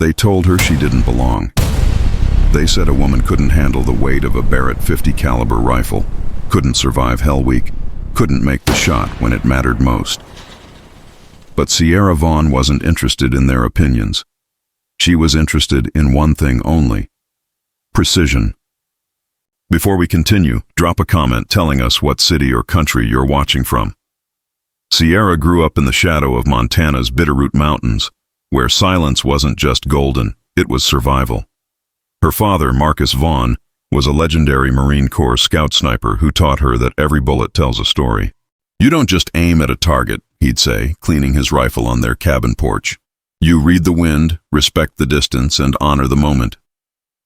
They told her she didn't belong. They said a woman couldn't handle the weight of a Barrett .50 caliber rifle, couldn't survive Hell Week, couldn't make the shot when it mattered most. But Sierra Vaughn wasn't interested in their opinions. She was interested in one thing only: precision. Before we continue, drop a comment telling us what city or country you're watching from. Sierra grew up in the shadow of Montana's Bitterroot Mountains, where silence wasn't just golden, it was survival. Her father, Marcus Vaughn, was a legendary Marine Corps scout sniper who taught her that every bullet tells a story. You don't just aim at a target, he'd say, cleaning his rifle on their cabin porch. You read the wind, respect the distance, and honor the moment.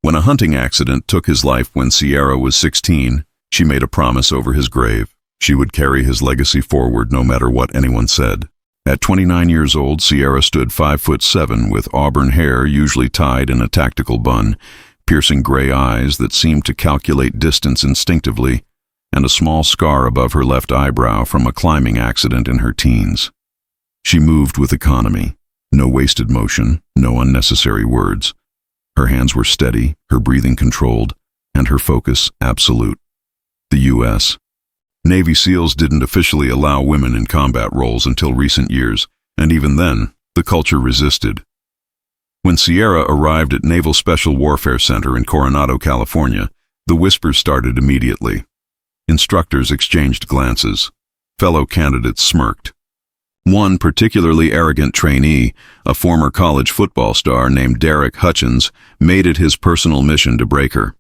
When a hunting accident took his life when Sierra was 16, she made a promise over his grave. She would carry his legacy forward no matter what anyone said. At 29 years old, Sierra stood 5'7" with auburn hair usually tied in a tactical bun, piercing gray eyes that seemed to calculate distance instinctively, and a small scar above her left eyebrow from a climbing accident in her teens. She moved with economy. No wasted motion, no unnecessary words. Her hands were steady, her breathing controlled, and her focus absolute. The U.S. Navy SEALs didn't officially allow women in combat roles until recent years, and even then, the culture resisted. When Sierra arrived at Naval Special Warfare Center in Coronado, California, the whispers started immediately. Instructors exchanged glances. Fellow candidates smirked. One particularly arrogant trainee, a former college football star named Derek Hutchins, made it his personal mission to break her.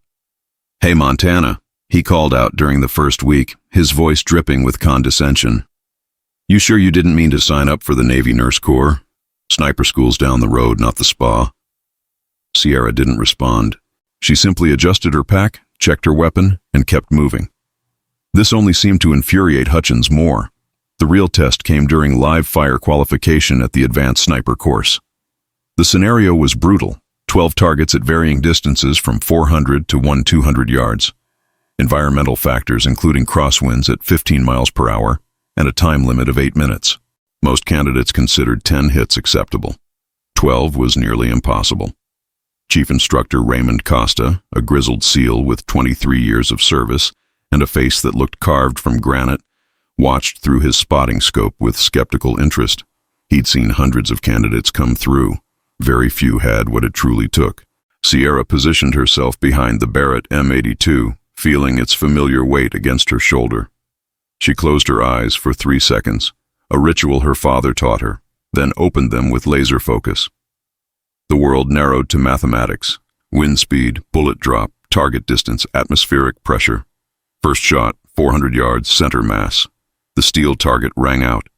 "Hey, Montana," he called out during the first week, his voice dripping with condescension. "You sure you didn't mean to sign up for the Navy Nurse Corps? Sniper school's down the road, not the spa." Sierra didn't respond. She simply adjusted her pack, checked her weapon, and kept moving. This only seemed to infuriate Hutchins more. The real test came during live fire qualification at the advanced sniper course. The scenario was brutal: 12 targets at varying distances from 400 to 200 yards. Environmental factors including crosswinds at 15 miles per hour, and a time limit of 8 minutes. Most candidates considered 10 hits acceptable. 12 was nearly impossible. Chief Instructor Raymond Costa, a grizzled SEAL with 23 years of service and a face that looked carved from granite, watched through his spotting scope with skeptical interest. He'd seen hundreds of candidates come through. Very few had what it truly took. Sierra positioned herself behind the Barrett M82, feeling its familiar weight against her shoulder. She closed her eyes for 3 seconds, a ritual her father taught her, then opened them with laser focus. The world narrowed to mathematics: wind speed, bullet drop, target distance, atmospheric pressure. First shot, 400 yards, center mass. The steel target rang out.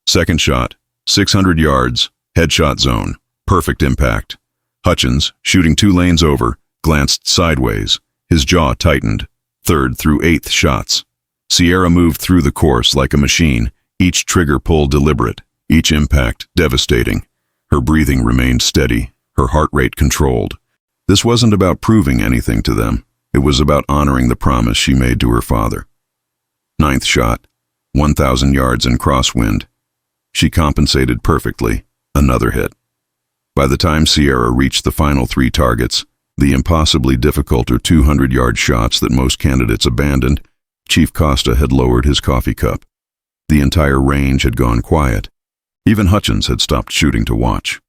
Second shot, 600 yards, headshot zone, perfect impact. Hutchins, shooting 2 lanes over, glanced sideways. His jaw tightened. 3rd through 8th shots. Sierra moved through the course like a machine, each trigger pull deliberate, each impact devastating. Her breathing remained steady, her heart rate controlled. This wasn't about proving anything to them. It was about honoring the promise she made to her father. 9th shot, 1,000 yards in crosswind. She compensated perfectly. Another hit. By the time Sierra reached the final 3 targets, the impossibly difficult 200-yard shots that most candidates abandoned, Chief Costa had lowered his coffee cup. The entire range had gone quiet. Even Hutchins had stopped shooting to watch.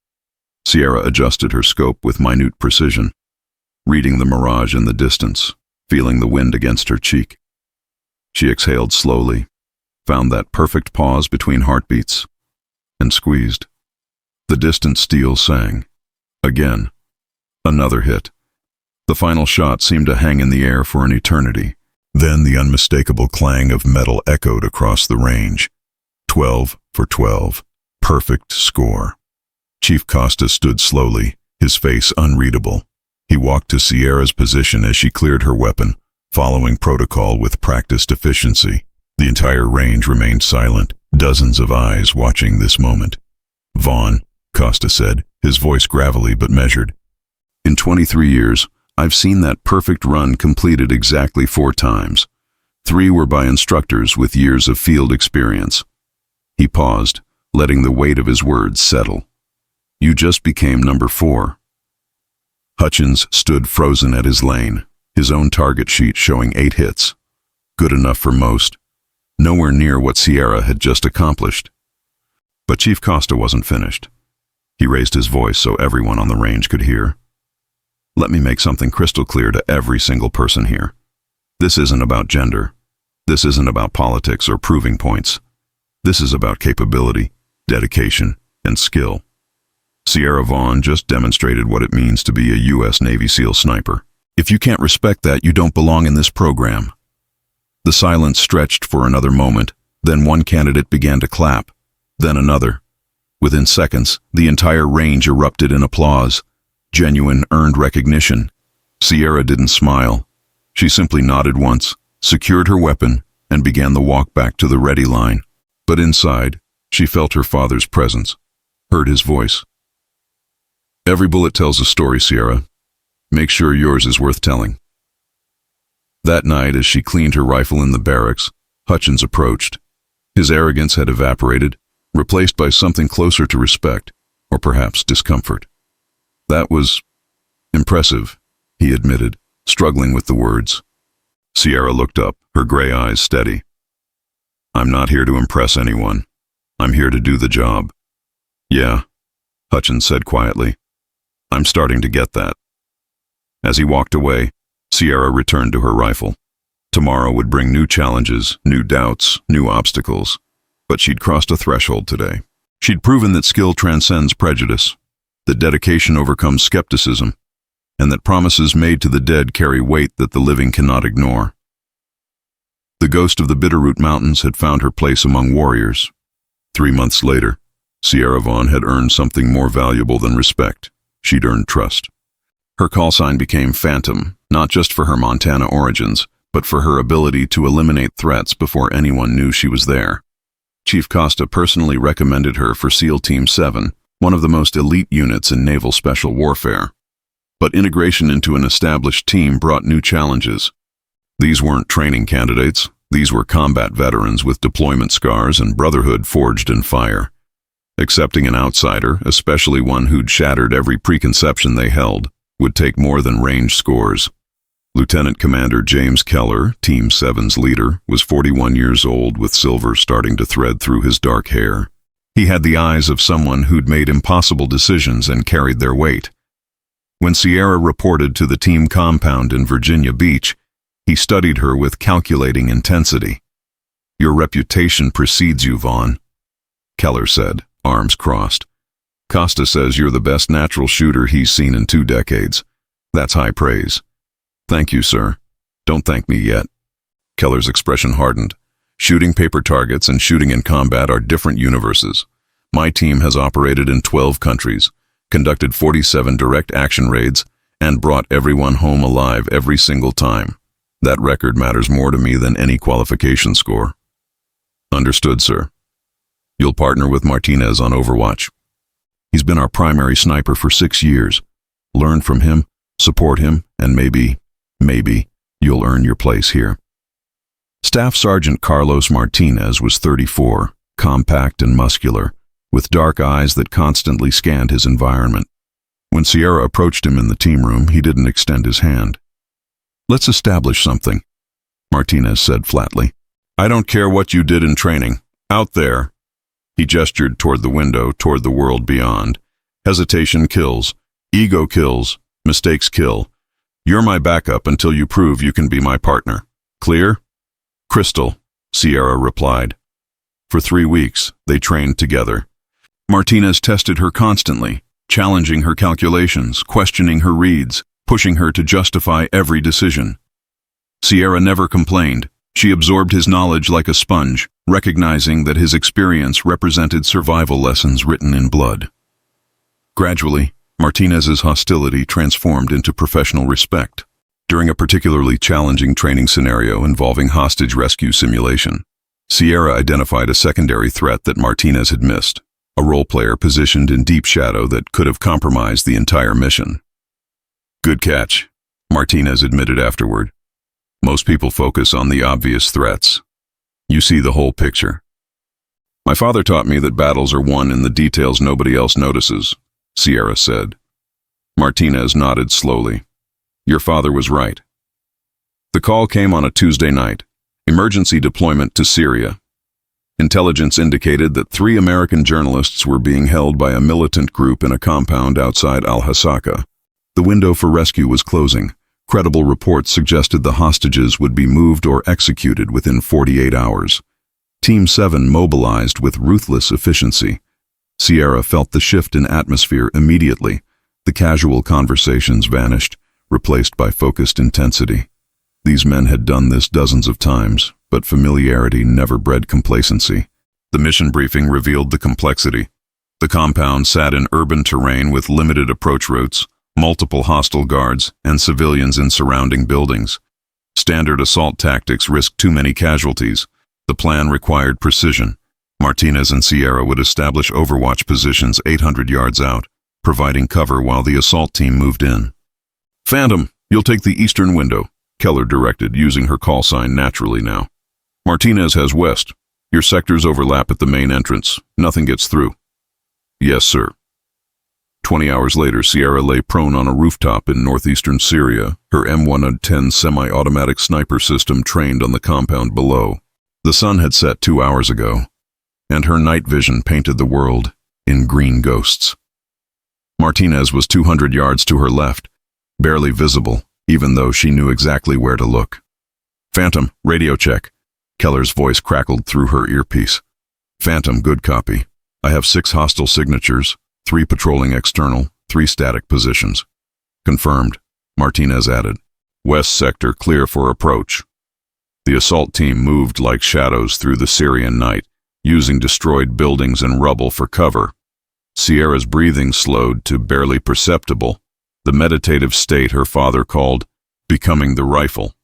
Sierra adjusted her scope with minute precision, reading the mirage in the distance, feeling the wind against her cheek. She exhaled slowly, found that perfect pause between heartbeats, and squeezed. The distant steel sang. Again. Another hit. The final shot seemed to hang in the air for an eternity. Then the unmistakable clang of metal echoed across the range. 12 for 12. Perfect score. Chief Costa stood slowly, his face unreadable. He walked to Sierra's position as she cleared her weapon, following protocol with practiced efficiency. The entire range remained silent, dozens of eyes watching this moment. "Vaughn," Costa said, his voice gravelly but measured. "In 23 years, I've seen that perfect run completed exactly 4 times. 3 were by instructors with years of field experience." He paused, letting the weight of his words settle. "You just became number 4. Hutchins stood frozen at his lane, his own target sheet showing 8 hits. Good enough for most. Nowhere near what Sierra had just accomplished. But Chief Costa wasn't finished. He raised his voice so everyone on the range could hear. Let me make something crystal clear to every single person here. This isn't about gender. This isn't about politics or proving points. This is about capability, dedication, and skill. Sierra Vaughn just demonstrated what it means to be a U.S. Navy SEAL sniper. If you can't respect that, you don't belong in this program. The silence stretched for another moment, then one candidate began to clap, then another. Within seconds, the entire range erupted in applause. Genuine, earned recognition. Sierra didn't smile. She simply nodded once, secured her weapon, and began the walk back to the ready line. But inside, she felt her father's presence, heard his voice. Every bullet tells a story, Sierra. Make sure yours is worth telling. That night, as she cleaned her rifle in the barracks, Hutchins approached. His arrogance had evaporated, replaced by something closer to respect, or perhaps discomfort. That was impressive, he admitted, struggling with the words. Sierra looked up, her gray eyes steady. I'm not here to impress anyone. I'm here to do the job. Yeah, Hutchins said quietly. I'm starting to get that. As he walked away, Sierra returned to her rifle. Tomorrow would bring new challenges, new doubts, new obstacles. But she'd crossed a threshold today. She'd proven that skill transcends prejudice, that dedication overcomes skepticism, and that promises made to the dead carry weight that the living cannot ignore. The ghost of the Bitterroot Mountains had found her place among warriors. 3 months later, Sierra Vaughn had earned something more valuable than respect. She'd earned trust. Her call sign became Phantom, not just for her Montana origins, but for her ability to eliminate threats before anyone knew she was there. Chief Costa personally recommended her for SEAL Team 7, one of the most elite units in naval special warfare. But integration into an established team brought new challenges. These weren't training candidates. These were combat veterans with deployment scars and brotherhood forged in fire. Accepting an outsider, especially one who'd shattered every preconception they held, would take more than range scores. Lieutenant Commander James Keller, Team 7's leader, was 41 years old with silver starting to thread through his dark hair. He had the eyes of someone who'd made impossible decisions and carried their weight. When Sierra reported to the team compound in Virginia Beach, he studied her with calculating intensity. Your reputation precedes you, Vaughn, Keller said, arms crossed. Costa says you're the best natural shooter he's seen in 2 decades. That's high praise. Thank you, sir. Don't thank me yet. Keller's expression hardened. Shooting paper targets and shooting in combat are different universes. My team has operated in 12 countries, conducted 47 direct action raids, and brought everyone home alive every single time. That record matters more to me than any qualification score. Understood, sir. You'll partner with Martinez on Overwatch. He's been our primary sniper for 6 years. Learn from him, support him, and maybe you'll earn your place here. Staff Sergeant Carlos Martinez was 34, compact and muscular, with dark eyes that constantly scanned his environment. When Sierra approached him in the team room, he didn't extend his hand. Let's establish something, Martinez said flatly. I don't care what you did in training. Out there. He gestured toward the window, toward the world beyond. Hesitation kills. Ego kills. Mistakes kill. You're my backup until you prove you can be my partner. Clear? Crystal, Sierra replied. For 3 weeks, they trained together. Martinez tested her constantly, challenging her calculations, questioning her reads, pushing her to justify every decision. Sierra never complained. She absorbed his knowledge like a sponge, recognizing that his experience represented survival lessons written in blood. Gradually, Martinez's hostility transformed into professional respect. During a particularly challenging training scenario involving hostage rescue simulation, Sierra identified a secondary threat that Martinez had missed, a role player positioned in deep shadow that could have compromised the entire mission. Good catch, Martinez admitted afterward. Most people focus on the obvious threats. You see the whole picture. My father taught me that battles are won in the details nobody else notices, Sierra said. Martinez nodded slowly. Your father was right. The call came on a Tuesday night. Emergency deployment to Syria. Intelligence indicated that 3 American journalists were being held by a militant group in a compound outside Al-Hasaka. The window for rescue was closing. Credible reports suggested the hostages would be moved or executed within 48 hours. Team 7 mobilized with ruthless efficiency. Sierra felt the shift in atmosphere immediately. The casual conversations vanished, replaced by focused intensity. These men had done this dozens of times, but familiarity never bred complacency. The mission briefing revealed the complexity. The compound sat in urban terrain with limited approach routes, multiple hostile guards, and civilians in surrounding buildings. Standard assault tactics risked too many casualties. The plan required precision. Martinez and Sierra would establish overwatch positions 800 yards out, providing cover while the assault team moved in. Phantom, you'll take the eastern window, Keller directed, using her call sign naturally now. Martinez has west. Your sectors overlap at the main entrance. Nothing gets through. Yes, sir. 20 hours later, Sierra lay prone on a rooftop in northeastern Syria, her M110 semi-automatic sniper system trained on the compound below. The sun had set 2 hours ago, and her night vision painted the world in green ghosts. Martinez was 200 yards to her left, barely visible, even though she knew exactly where to look. Phantom, radio check. Keller's voice crackled through her earpiece. Phantom, good copy. I have 6 hostile signatures, 3 patrolling external, 3 static positions. Confirmed, Martinez added. West sector clear for approach. The assault team moved like shadows through the Syrian night, using destroyed buildings and rubble for cover. Sierra's breathing slowed to barely perceptible, the meditative state her father called becoming the rifle.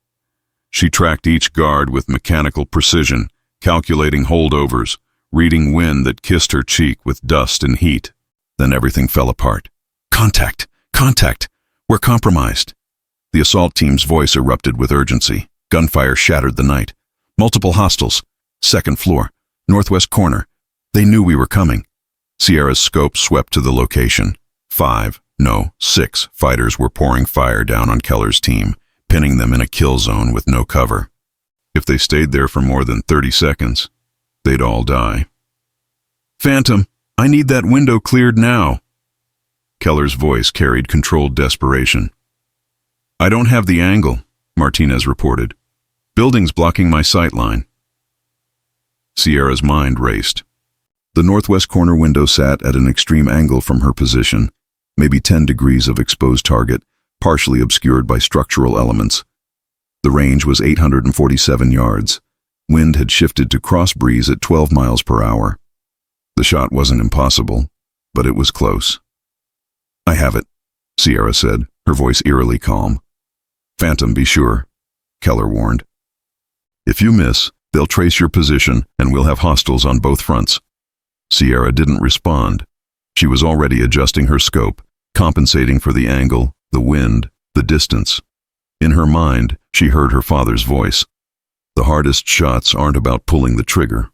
She tracked each guard with mechanical precision, calculating holdovers, reading wind that kissed her cheek with dust and heat. Then everything fell apart. Contact! Contact! We're compromised! The assault team's voice erupted with urgency. Gunfire shattered the night. Multiple hostiles. 2nd floor. Northwest corner. They knew we were coming. Sierra's scope swept to the location. 6 fighters were pouring fire down on Keller's team, pinning them in a kill zone with no cover. If they stayed there for more than 30 seconds, they'd all die. Phantom, I need that window cleared now. Keller's voice carried controlled desperation. I don't have the angle, Martinez reported. Buildings blocking my sight line. Sierra's mind raced. The northwest corner window sat at an extreme angle from her position, maybe 10 degrees of exposed target, partially obscured by structural elements. The range was 847 yards. Wind had shifted to cross breeze at 12 miles per hour. The shot wasn't impossible, but it was close. I have it, Sierra said, her voice eerily calm. Phantom, be sure, Keller warned. If you miss, they'll trace your position and we'll have hostiles on both fronts. Sierra didn't respond. She was already adjusting her scope, compensating for the angle, the wind, the distance. In her mind, she heard her father's voice. The hardest shots aren't about pulling the trigger.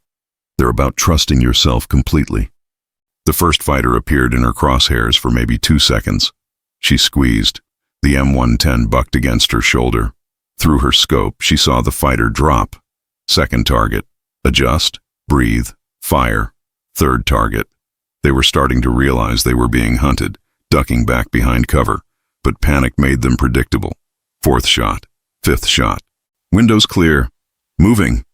They're about trusting yourself completely. The first fighter appeared in her crosshairs for maybe 2 seconds. She squeezed. The M110 bucked against her shoulder. Through her scope, she saw the fighter drop. 2nd target. Adjust. Breathe. Fire. 3rd target. They were starting to realize they were being hunted, ducking back behind cover, but panic made them predictable. 4th shot. 5th shot. Windows clear. Moving.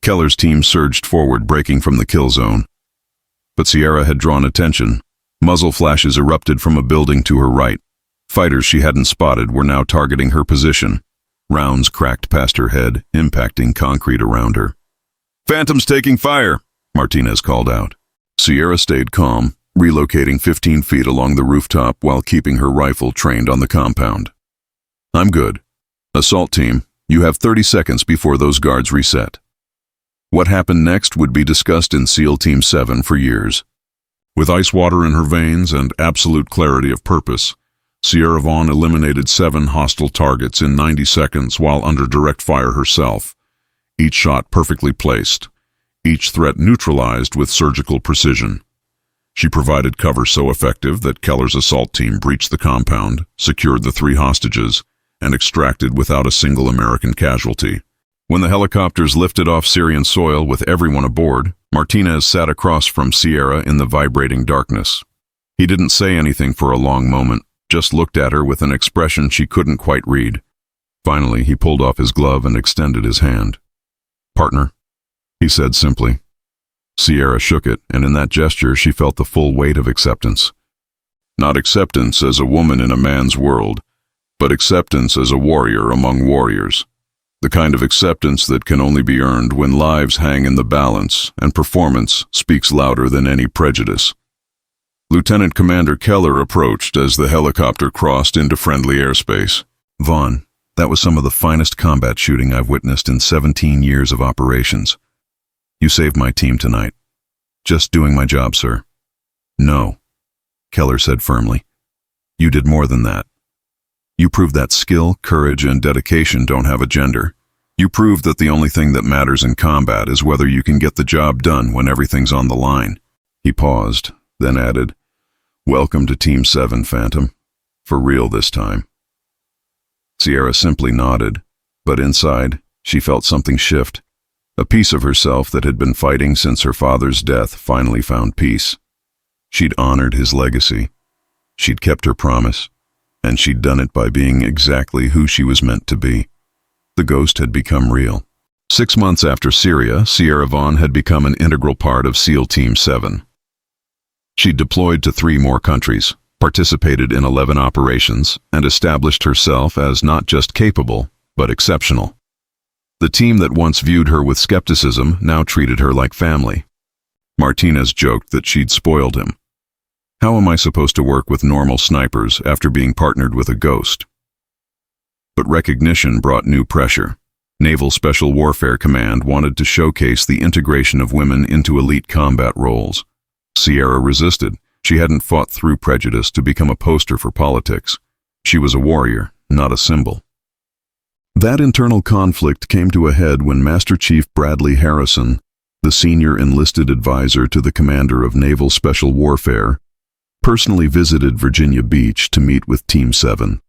Keller's team surged forward, breaking from the kill zone. But Sierra had drawn attention. Muzzle flashes erupted from a building to her right. Fighters she hadn't spotted were now targeting her position. Rounds cracked past her head, impacting concrete around her. Phantom's taking fire, Martinez called out. Sierra stayed calm, relocating 15 feet along the rooftop while keeping her rifle trained on the compound. I'm good. Assault team, you have 30 seconds before those guards reset. What happened next would be discussed in SEAL Team 7 for years. With ice water in her veins and absolute clarity of purpose, Sierra Vaughn eliminated 7 hostile targets in 90 seconds while under direct fire herself, each shot perfectly placed, each threat neutralized with surgical precision. She provided cover so effective that Keller's assault team breached the compound, secured the 3 hostages, and extracted without a single American casualty. When the helicopters lifted off Syrian soil with everyone aboard, Martinez sat across from Sierra in the vibrating darkness. He didn't say anything for a long moment, just looked at her with an expression she couldn't quite read. Finally, he pulled off his glove and extended his hand. "Partner," he said simply. Sierra shook it, and in that gesture she felt the full weight of acceptance. Not acceptance as a woman in a man's world, but acceptance as a warrior among warriors. The kind of acceptance that can only be earned when lives hang in the balance and performance speaks louder than any prejudice. Lieutenant Commander Keller approached as the helicopter crossed into friendly airspace. "Vaughn, that was some of the finest combat shooting I've witnessed in 17 years of operations. You saved my team tonight. Just doing my job, sir." "No," Keller said firmly. "You did more than that. You proved that skill, courage, and dedication don't have a gender. You proved that the only thing that matters in combat is whether you can get the job done when everything's on the line." He paused, then added, "Welcome to Team 7, Phantom. For real this time." Sierra simply nodded, but inside, she felt something shift. A piece of herself that had been fighting since her father's death finally found peace. She'd honored his legacy. She'd kept her promise. And she'd done it by being exactly who she was meant to be. The ghost had become real. 6 months after Syria, Sierra Vaughn had become an integral part of SEAL Team 7. She'd deployed to 3 more countries, participated in 11 operations, and established herself as not just capable, but exceptional. The team that once viewed her with skepticism now treated her like family. Martinez joked that she'd spoiled him. How am I supposed to work with normal snipers after being partnered with a ghost? But recognition brought new pressure. Naval Special Warfare Command wanted to showcase the integration of women into elite combat roles. Sierra resisted. She hadn't fought through prejudice to become a poster for politics. She was a warrior, not a symbol. That internal conflict came to a head when Master Chief Bradley Harrison, the senior enlisted advisor to the commander of Naval Special Warfare, personally visited Virginia Beach to meet with Team 7.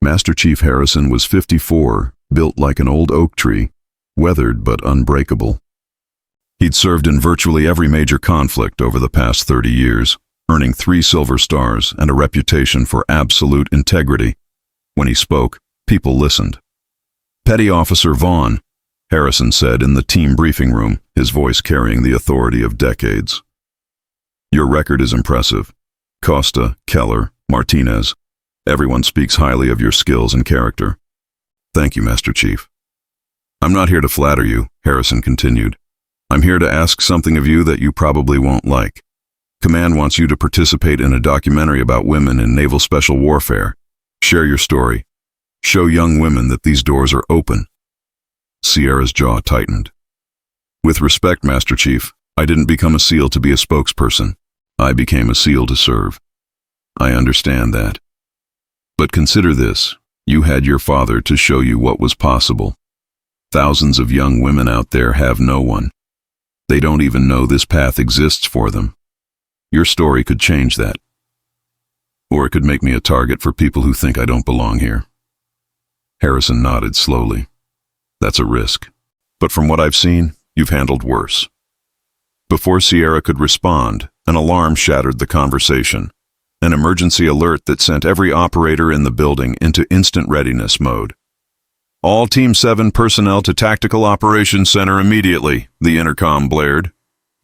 Master Chief Harrison was 54, built like an old oak tree, weathered but unbreakable. He'd served in virtually every major conflict over the past 30 years, earning 3 Silver Stars and a reputation for absolute integrity. When he spoke, people listened. "Petty Officer Vaughn," Harrison said in the team briefing room, his voice carrying the authority of decades. "Your record is impressive. Costa, Keller, Martinez, everyone speaks highly of your skills and character." "Thank you, Master Chief." "I'm not here to flatter you," Harrison continued. "I'm here to ask something of you that you probably won't like. Command wants you to participate in a documentary about women in naval special warfare. Share your story. Show young women that these doors are open." Sierra's jaw tightened. "With respect, Master Chief, I didn't become a SEAL to be a spokesperson. I became a SEAL to serve. I understand that. But consider this, you had your father to show you what was possible. Thousands of young women out there have no one. They don't even know this path exists for them. Your story could change that. Or it could make me a target for people who think I don't belong here." Harrison nodded slowly. "That's a risk. But from what I've seen, you've handled worse." Before Sierra could respond, an alarm shattered the conversation, an emergency alert that sent every operator in the building into instant readiness mode. "All Team 7 personnel to Tactical Operations Center immediately," the intercom blared.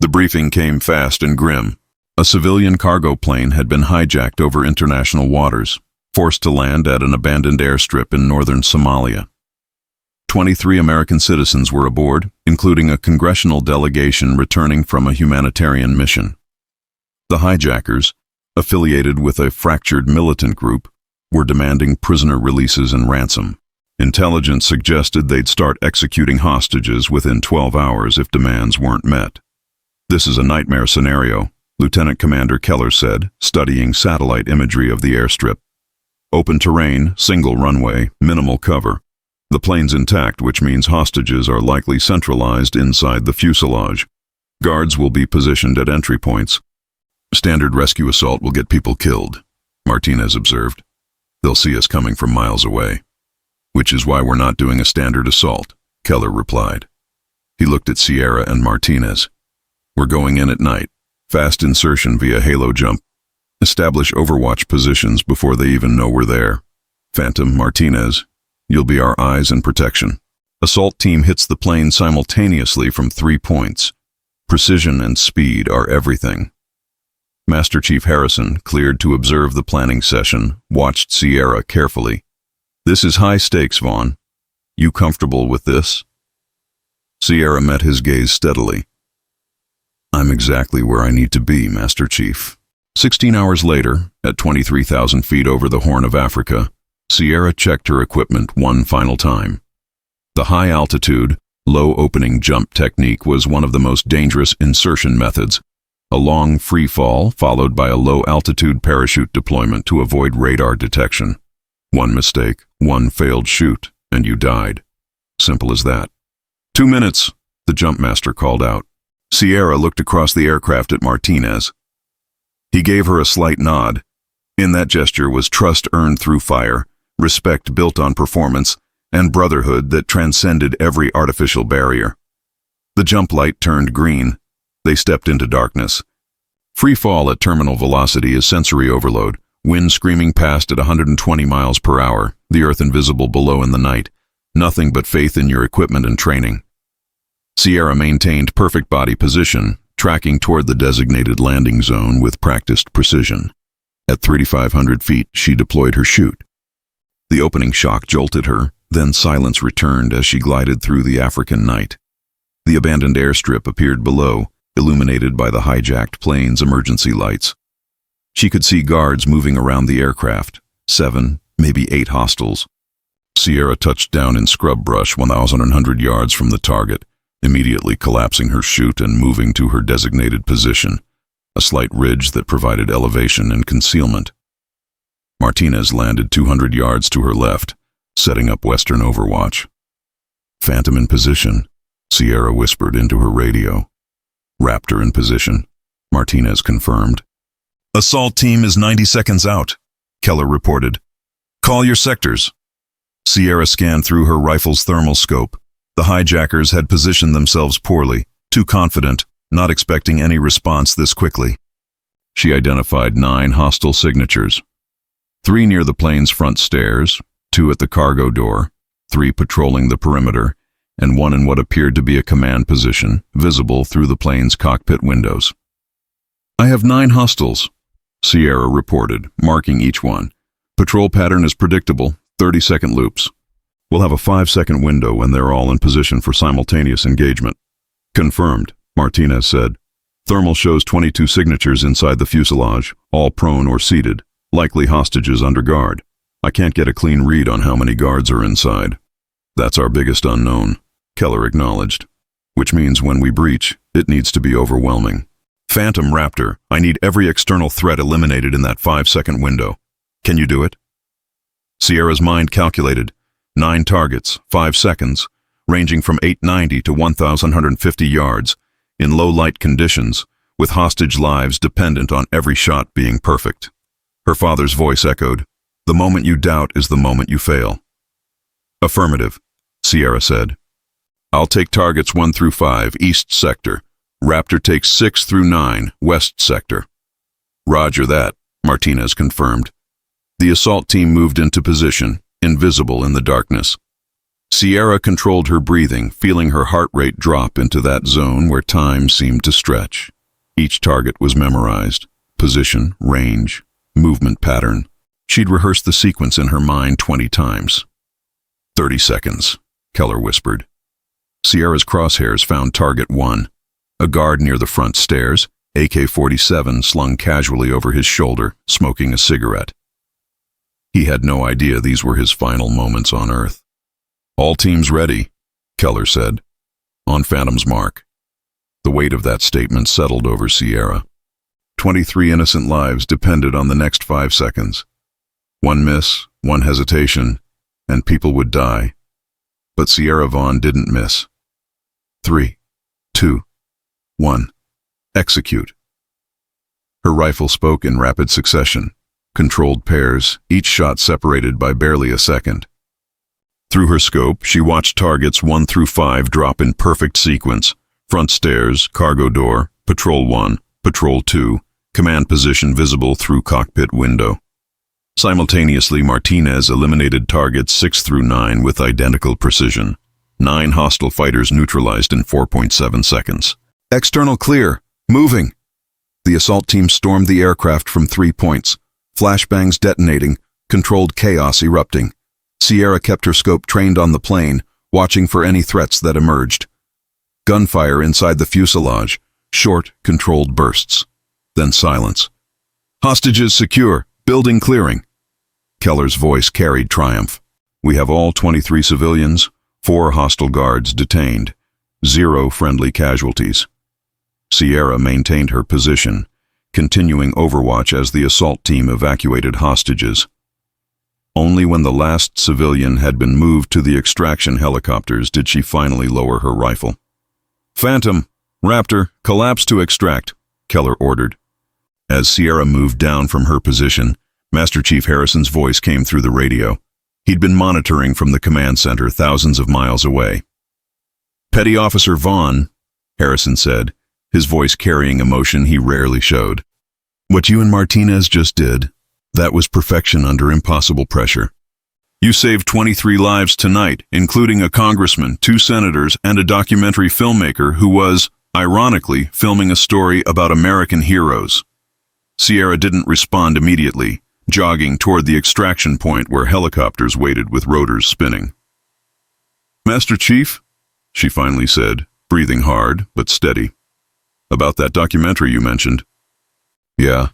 The briefing came fast and grim. A civilian cargo plane had been hijacked over international waters, forced to land at an abandoned airstrip in northern Somalia. 23 American citizens were aboard, including a congressional delegation returning from a humanitarian mission. The hijackers, affiliated with a fractured militant group, were demanding prisoner releases and ransom. Intelligence suggested they'd start executing hostages within 12 hours if demands weren't met. "This is a nightmare scenario," Lieutenant Commander Keller said, studying satellite imagery of the airstrip. "Open terrain, single runway, minimal cover. The plane's intact, which means hostages are likely centralized inside the fuselage. Guards will be positioned at entry points. Standard rescue assault will get people killed, Martinez observed. They'll see us coming from miles away. Which is why we're not doing a standard assault, Keller replied. He looked at Sierra and Martinez. We're going in at night. Fast insertion via halo jump. Establish overwatch positions before they even know we're there. Phantom, Martinez, you'll be our eyes and protection. Assault team hits the plane simultaneously from 3 points. Precision and speed are everything. Master Chief Harrison, cleared to observe the planning session, watched Sierra carefully. This is high stakes, Vaughn. You comfortable with this? Sierra met his gaze steadily. I'm exactly where I need to be, Master Chief. 16 hours later, at 23,000 feet over the Horn of Africa, Sierra checked her equipment one final time. The high-altitude, low-opening jump technique was one of the most dangerous insertion methods. A long free fall followed by a low-altitude parachute deployment to avoid radar detection. One mistake, one failed shoot, and you died. Simple as that. 2 minutes, the jump master called out. Sierra looked across the aircraft at Martinez. He gave her a slight nod. In that gesture was trust earned through fire, respect built on performance, and brotherhood that transcended every artificial barrier. The jump light turned green. They stepped into darkness. Free fall at terminal velocity is sensory overload, wind screaming past at 120 miles per hour, the earth invisible below in the night, nothing but faith in your equipment and training. Sierra maintained perfect body position, tracking toward the designated landing zone with practiced precision. At 3,500 feet, she deployed her chute. The opening shock jolted her, then silence returned as she glided through the African night. The abandoned airstrip appeared below, illuminated by the hijacked plane's emergency lights. She could see guards moving around the aircraft, 7, maybe 8 hostiles. Sierra touched down in scrub brush 1,100 yards from the target, immediately collapsing her chute and moving to her designated position, a slight ridge that provided elevation and concealment. Martinez landed 200 yards to her left, setting up Western Overwatch. Phantom in position, Sierra whispered into her radio. Raptor in position, Martinez confirmed. Assault team is 90 seconds out, Keller reported. Call your sectors. Sierra scanned through her rifle's thermal scope. The hijackers had positioned themselves poorly, too confident, not expecting any response this quickly. She identified 9 hostile signatures. 3 near the plane's front stairs, 2 at the cargo door, 3 patrolling the perimeter, and 1 in what appeared to be a command position, visible through the plane's cockpit windows. I have 9 hostiles, Sierra reported, marking each one. Patrol pattern is predictable, 30-second loops. We'll have a 5-second window when they're all in position for simultaneous engagement. Confirmed, Martinez said. Thermal shows 22 signatures inside the fuselage, all prone or seated, likely hostages under guard. I can't get a clean read on how many guards are inside. That's our biggest unknown, Keller acknowledged. Which means when we breach, it needs to be overwhelming. Phantom Raptor, I need every external threat eliminated in that 5-second window. Can you do it? Sierra's mind calculated. 9 targets, 5 seconds, ranging from 890 to 1,150 yards, in low-light conditions, with hostage lives dependent on every shot being perfect. Her father's voice echoed, "The moment you doubt is the moment you fail." Affirmative, Sierra said. I'll take targets 1 through 5, East Sector. Raptor takes 6 through 9, West Sector. Roger that, Martinez confirmed. The assault team moved into position, invisible in the darkness. Sierra controlled her breathing, feeling her heart rate drop into that zone where time seemed to stretch. Each target was memorized. Position, range, movement pattern. She'd rehearsed the sequence in her mind 20 times. 30 seconds, Keller whispered. Sierra's crosshairs found target 1, a guard near the front stairs, AK-47 slung casually over his shoulder, smoking a cigarette. He had no idea these were his final moments on Earth. All teams ready, Keller said. On Phantom's mark. The weight of that statement settled over Sierra. 23 innocent lives depended on the next 5 seconds. One miss, one hesitation, and people would die. But Sierra Vaughn didn't miss. 3, 2, 1. Execute. Her rifle spoke in rapid succession, controlled pairs, each shot separated by barely a second. Through her scope, she watched targets 1 through 5 drop in perfect sequence: front stairs, cargo door, Patrol 1, Patrol 2, command position visible through cockpit window. Simultaneously, Martinez eliminated targets 6 through 9 with identical precision. 9 hostile fighters neutralized in 4.7 seconds. External clear. Moving. The assault team stormed the aircraft from 3 points. Flashbangs detonating, controlled chaos erupting. Sierra kept her scope trained on the plane, watching for any threats that emerged. Gunfire inside the fuselage, short, controlled bursts. Then silence. Hostages secure. Building clearing. Keller's voice carried triumph. We have all 23 civilians, 4 hostile guards detained, 0 friendly casualties. Sierra maintained her position, continuing overwatch as the assault team evacuated hostages. Only when the last civilian had been moved to the extraction helicopters did she finally lower her rifle. Phantom, Raptor, collapse to extract, Keller ordered. As Sierra moved down from her position, Master Chief Harrison's voice came through the radio. He'd been monitoring from the command center thousands of miles away. Petty Officer Vaughn, Harrison said, his voice carrying emotion he rarely showed. What you and Martinez just did, that was perfection under impossible pressure. You saved 23 lives tonight, including a congressman, 2 senators, and a documentary filmmaker who was, ironically, filming a story about American heroes. Sierra didn't respond immediately, jogging toward the extraction point where helicopters waited with rotors spinning. Master Chief, she finally said, breathing hard but steady. About that documentary you mentioned. Yeah.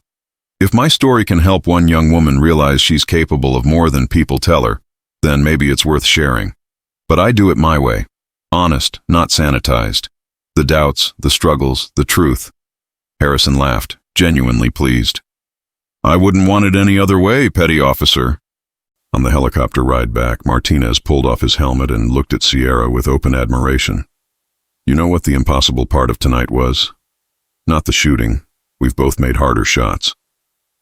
If my story can help one young woman realize she's capable of more than people tell her, then maybe it's worth sharing. But I do it my way. Honest, not sanitized. The doubts, the struggles, the truth. Harrison laughed, genuinely pleased. I wouldn't want it any other way, Petty Officer. On the helicopter ride back, Martinez pulled off his helmet and looked at Sierra with open admiration. You know what the impossible part of tonight was? Not the shooting. We've both made harder shots.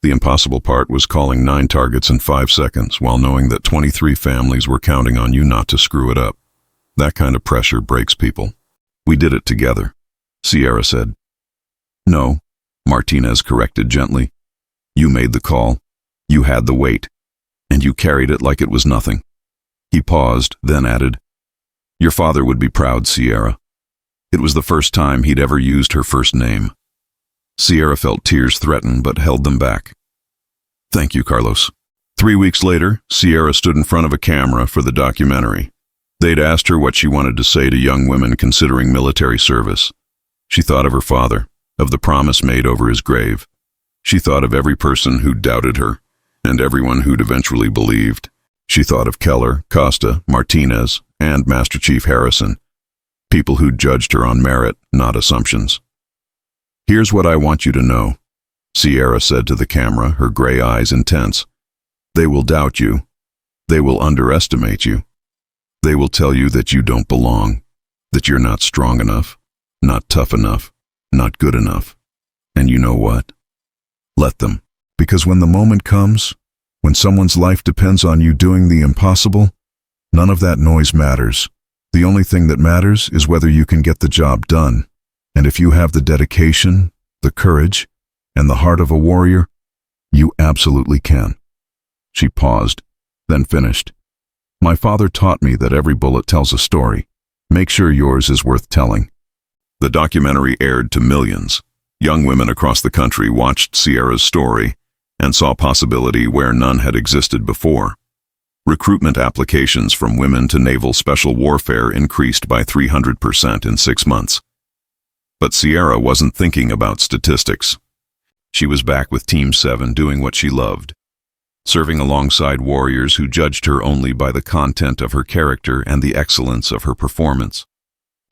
The impossible part was calling 9 targets in 5 seconds while knowing that 23 families were counting on you not to screw it up. That kind of pressure breaks people. We did it together, Sierra said. No, Martinez corrected gently. You made the call. You had the weight. And you carried it like it was nothing. He paused, then added, Your father would be proud, Sierra. It was the first time he'd ever used her first name. Sierra felt tears threaten but held them back. Thank you, Carlos. 3 weeks later, Sierra stood in front of a camera for the documentary. They'd asked her what she wanted to say to young women considering military service. She thought of her father, of the promise made over his grave. She thought of every person who doubted her, and everyone who'd eventually believed. She thought of Keller, Costa, Martinez, and Master Chief Harrison, people who'd judged her on merit, not assumptions. Here's what I want you to know, Sierra said to the camera, her gray eyes intense. They will doubt you. They will underestimate you. They will tell you that you don't belong, that you're not strong enough, not tough enough, not good enough. And you know what? Let them. Because when the moment comes, when someone's life depends on you doing the impossible, none of that noise matters. The only thing that matters is whether you can get the job done. And if you have the dedication, the courage, and the heart of a warrior, you absolutely can. She paused, then finished. My father taught me that every bullet tells a story. Make sure yours is worth telling. The documentary aired to millions. Young women across the country watched Sierra's story and saw possibility where none had existed before. Recruitment applications from women to naval special warfare increased by 300% in 6 months. But Sierra wasn't thinking about statistics. She was back with Team 7 doing what she loved, serving alongside warriors who judged her only by the content of her character and the excellence of her performance.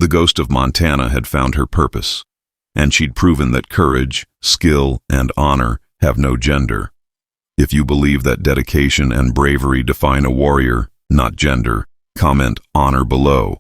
The ghost of Montana had found her purpose, and she'd proven that courage, skill, and honor have no gender. If you believe that dedication and bravery define a warrior, not gender, comment honor below.